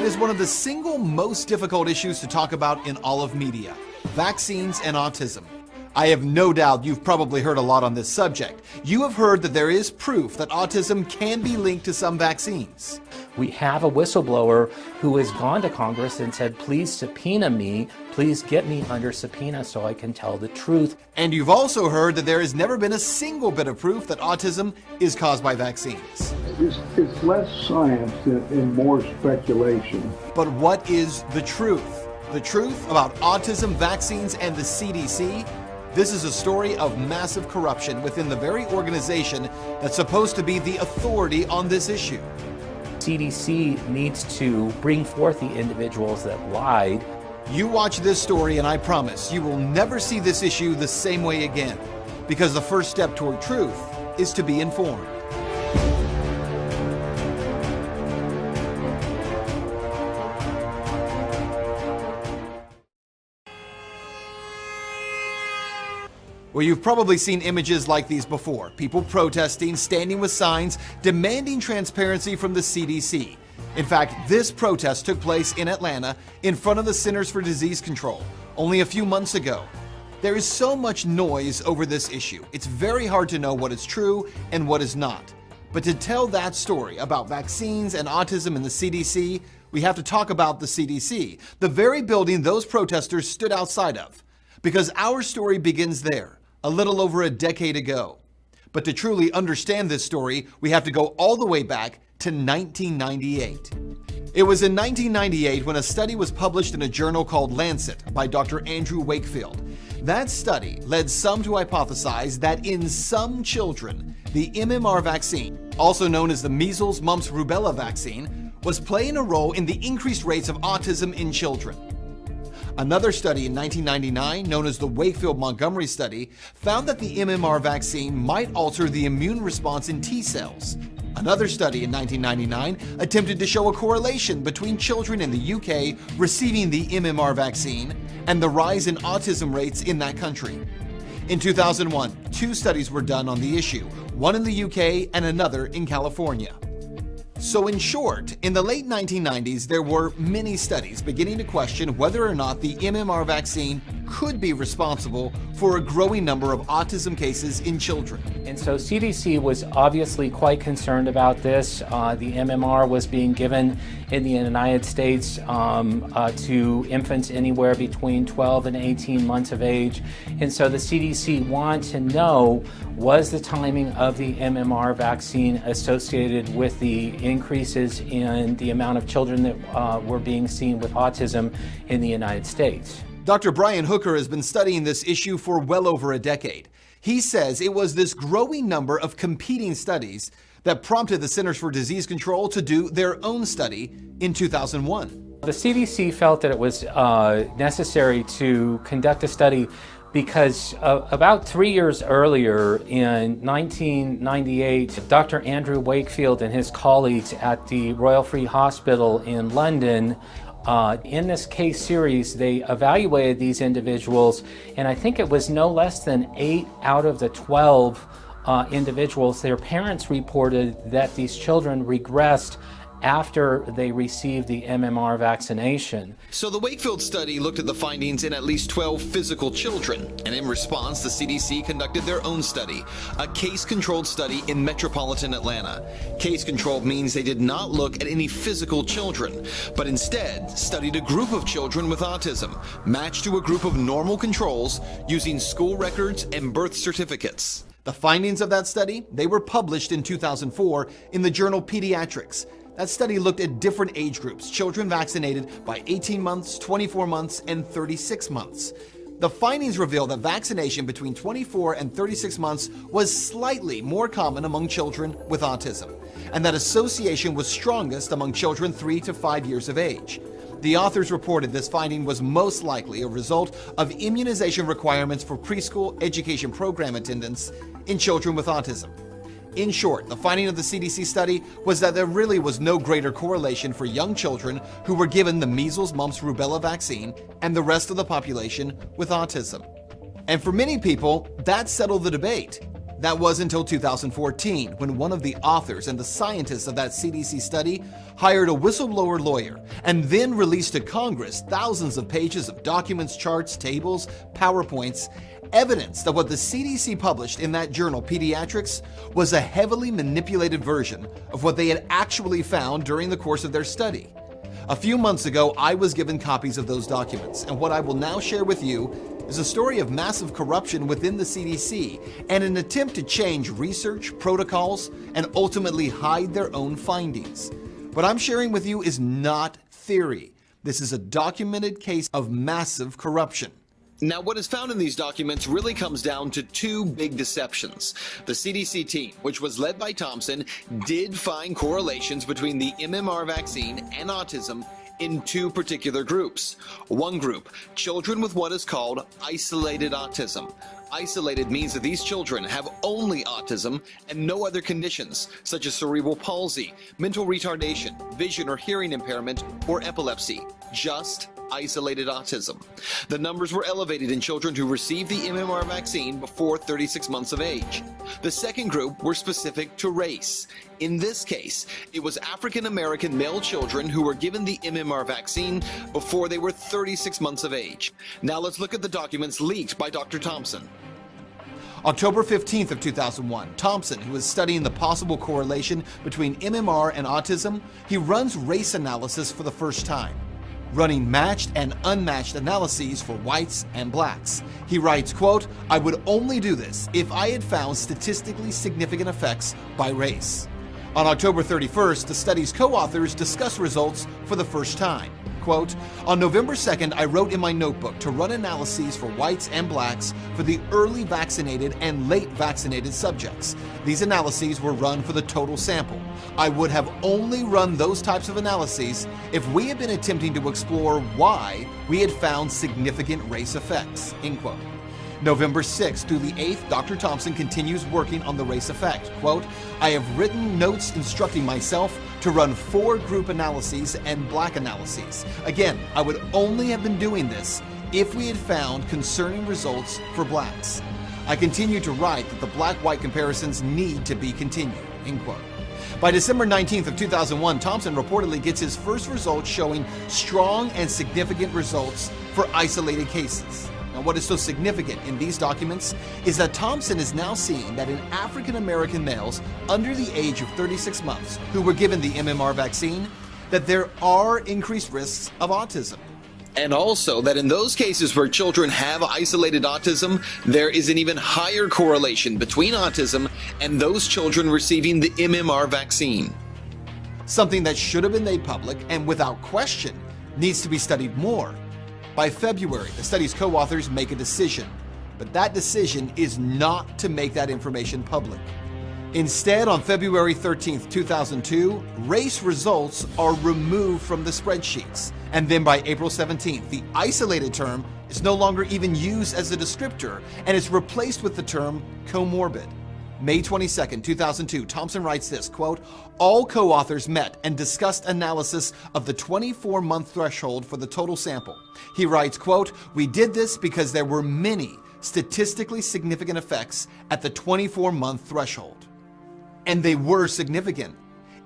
It is one of the single most difficult issues to talk about in all of media: vaccines and autism. I have no doubt you've probably heard a lot on this subject. You have heard that there is proof that autism can be linked to some vaccines. We have a whistleblower who has gone to Congress and said, please subpoena me, please get me under subpoena so I can tell the truth. And you've also heard that there has never been a single bit of proof that autism is caused by vaccines. It's less science and more speculation. But what is the truth? The truth about autism, vaccines, and the CDC? This is a story of massive corruption within the very organization that's supposed to be the authority on this issue. CDC needs to bring forth the individuals that lied. You watch this story and I promise you will never see this issue the same way again, because the first step toward truth is to be informed. Well, you've probably seen images like these before. People protesting, standing with signs, demanding transparency from the CDC. In fact, this protest took place in Atlanta in front of the Centers for Disease Control only a few months ago. There is so much noise over this issue. It's very hard to know what is true and what is not. But to tell that story about vaccines and autism in the CDC, we have to talk about the CDC, the very building those protesters stood outside of. Because our story begins there, a little over a decade ago. But to truly understand this story, we have to go all the way back to 1998. It was in 1998 when a study was published in a journal called Lancet by Dr. Andrew Wakefield. That study led some to hypothesize that in some children, the MMR vaccine, also known as the measles, mumps, rubella vaccine, was playing a role in the increased rates of autism in children. Another study in 1999, known as the Wakefield-Montgomery study, found that the MMR vaccine might alter the immune response in T cells. Another study in 1999 attempted to show a correlation between children in the UK receiving the MMR vaccine and the rise in autism rates in that country. In 2001, two studies were done on the issue, one in the UK and another in California. So in short, in the late 1990s, there were many studies beginning to question whether or not the MMR vaccine could be responsible for a growing number of autism cases in children. And so CDC was obviously quite concerned about this. The MMR was being given in the United States to infants anywhere between 12 and 18 months of age. And so the CDC wanted to know, was the timing of the MMR vaccine associated with the increases in the amount of children that were being seen with autism in the United States? Dr. Brian Hooker has been studying this issue for well over a decade. He says it was this growing number of competing studies that prompted the Centers for Disease Control to do their own study in 2001. The CDC felt that it was necessary to conduct a study because about 3 years earlier, in 1998, Dr. Andrew Wakefield and his colleagues at the Royal Free Hospital in London, in this case series, they evaluated these individuals, and I think it was no less than 8 out of the 12 individuals, their parents reported that these children regressed after they received the MMR vaccination. So the Wakefield study looked at the findings in at least 12 physical children, and in response, the CDC conducted their own study, a case-controlled study in metropolitan Atlanta. Case-controlled means they did not look at any physical children, but instead studied a group of children with autism, matched to a group of normal controls using school records and birth certificates. The findings of that study, they were published in 2004 in the journal Pediatrics. That study looked at different age groups, children vaccinated by 18 months, 24 months, and 36 months. The findings reveal that vaccination between 24 and 36 months was slightly more common among children with autism, and that association was strongest among children 3 to 5 years of age. The authors reported this finding was most likely a result of immunization requirements for preschool education program attendance in children with autism. In short, the finding of the CDC study was that there really was no greater correlation for young children who were given the measles, mumps, rubella vaccine and the rest of the population with autism. And for many people, that settled the debate. That was until 2014, when one of the authors and the scientists of that CDC study hired a whistleblower lawyer and then released to Congress thousands of pages of documents, charts, tables, PowerPoints, evidence that what the CDC published in that journal, Pediatrics, was a heavily manipulated version of what they had actually found during the course of their study. A few months ago, I was given copies of those documents, and what I will now share with you is a story of massive corruption within the CDC and an attempt to change research, protocols, and ultimately hide their own findings. What I'm sharing with you is not theory. This is a documented case of massive corruption. Now, what is found in these documents really comes down to two big deceptions. The CDC team, which was led by Thompson, did find correlations between the MMR vaccine and autism in two particular groups. One group, children with what is called isolated autism. Isolated means that these children have only autism and no other conditions, such as cerebral palsy, mental retardation, vision or hearing impairment, or epilepsy. Just isolated autism. The numbers were elevated in children who received the MMR vaccine before 36 months of age. The second group were specific to race. In this case, it was African American male children who were given the MMR vaccine before they were 36 months of age. Now let's look at the documents leaked by Dr. Thompson. October 15th of 2001, Thompson, who is studying the possible correlation between MMR and autism, he runs race analysis for the first time, running matched and unmatched analyses for whites and blacks. He writes, quote, "I would only do this if I had found statistically significant effects by race." On October 31st, the study's co-authors discuss results for the first time. Quote, "On November 2nd, I wrote in my notebook to run analyses for whites and blacks for the early vaccinated and late vaccinated subjects. These analyses were run for the total sample. I would have only run those types of analyses if we had been attempting to explore why we had found significant race effects." End quote. November 6th through the 8th, Dr. Thompson continues working on the race effect. Quote, "I have written notes instructing myself to run 4 group analyses and black analyses. Again, I would only have been doing this if we had found concerning results for blacks. I continue to write that the black-white comparisons need to be continued." End quote. By December 19th of 2001, Thompson reportedly gets his first results showing strong and significant results for isolated cases. Now, what is so significant in these documents is that Thompson is now seeing that in African American males under the age of 36 months who were given the MMR vaccine, that there are increased risks of autism. And also that in those cases where children have isolated autism, there is an even higher correlation between autism and those children receiving the MMR vaccine. Something that should have been made public and without question needs to be studied more. By February, the study's co-authors make a decision, but that decision is not to make that information public. Instead, on February 13th, 2002, race results are removed from the spreadsheets. And then by April 17th, the isolated term is no longer even used as a descriptor, and is replaced with the term comorbid. May 22nd, 2002, Thompson writes this, quote, "All co-authors met and discussed analysis of the 24-month threshold for the total sample." He writes, quote, "We did this because there were many statistically significant effects at the 24-month threshold." And they were significant.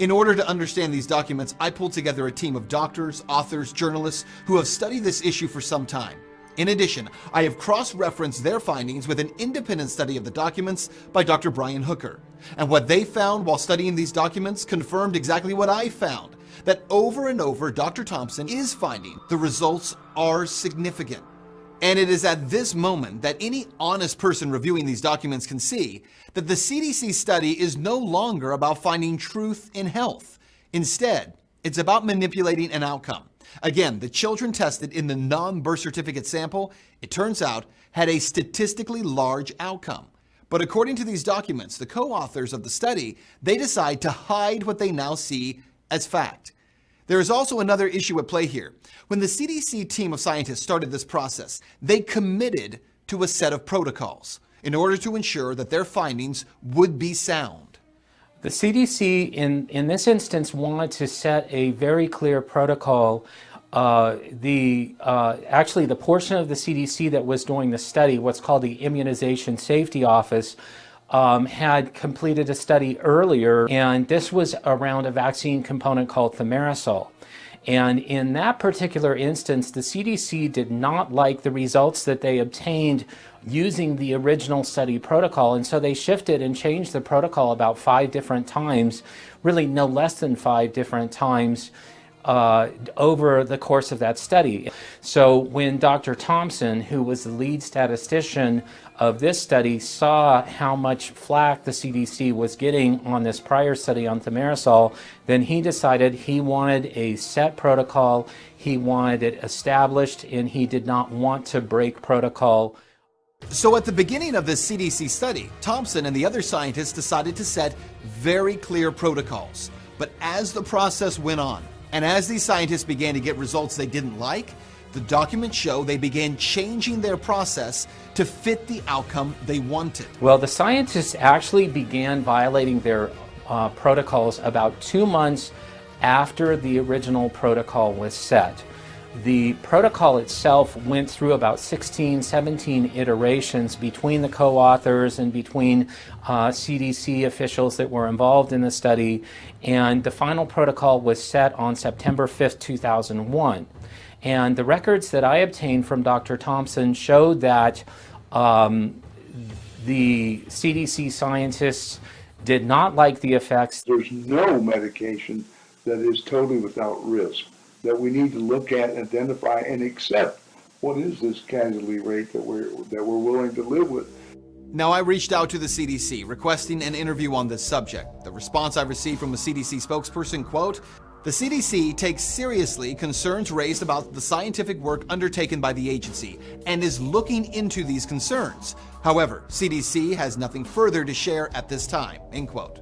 In order to understand these documents, I pulled together a team of doctors, authors, journalists who have studied this issue for some time. In addition, I have cross-referenced their findings with an independent study of the documents by Dr. Brian Hooker. And what they found while studying these documents confirmed exactly what I found, that over and over, Dr. Thompson is finding the results are significant. And it is at this moment that any honest person reviewing these documents can see that the CDC study is no longer about finding truth in health. Instead, it's about manipulating an outcome. Again, the children tested in the non-birth certificate sample, it turns out, had a statistically large outcome. But according to these documents, the co-authors of the study, they decide to hide what they now see as fact. There is also another issue at play here. When the CDC team of scientists started this process, they committed to a set of protocols in order to ensure that their findings would be sound. The CDC, in this instance, wanted to set a very clear protocol. Actually, the portion of the CDC that was doing the study, what's called the Immunization Safety Office, had completed a study earlier, and this was around a vaccine component called thimerosal. And in that particular instance, the CDC did not like the results that they obtained using the original study protocol, and so they shifted and changed the protocol about 5 different times, really no less than 5 different times over the course of that study. So when Dr. Thompson, who was the lead statistician of this study, saw how much flack the CDC was getting on this prior study on thimerosal, then he decided he wanted a set protocol, he wanted it established, and he did not want to break protocol. So at the beginning of this CDC study, Thompson and the other scientists decided to set very clear protocols. But as the process went on, and as these scientists began to get results they didn't like, the documents show they began changing their process to fit the outcome they wanted. Well, the scientists actually began violating their protocols about 2 months after the original protocol was set. The protocol itself went through about 16, 17 iterations between the co-authors and between CDC officials that were involved in the study, and the final protocol was set on September 5th, 2001. And the records that I obtained from Dr. Thompson showed that the CDC scientists did not like the effects. There's no medication that is totally without risk, that we need to look at, identify, and accept what is this casualty rate that we're willing to live with. Now, I reached out to the CDC requesting an interview on this subject. The response I received from a CDC spokesperson, quote, "The CDC takes seriously concerns raised about the scientific work undertaken by the agency and is looking into these concerns. However, CDC has nothing further to share at this time," end quote.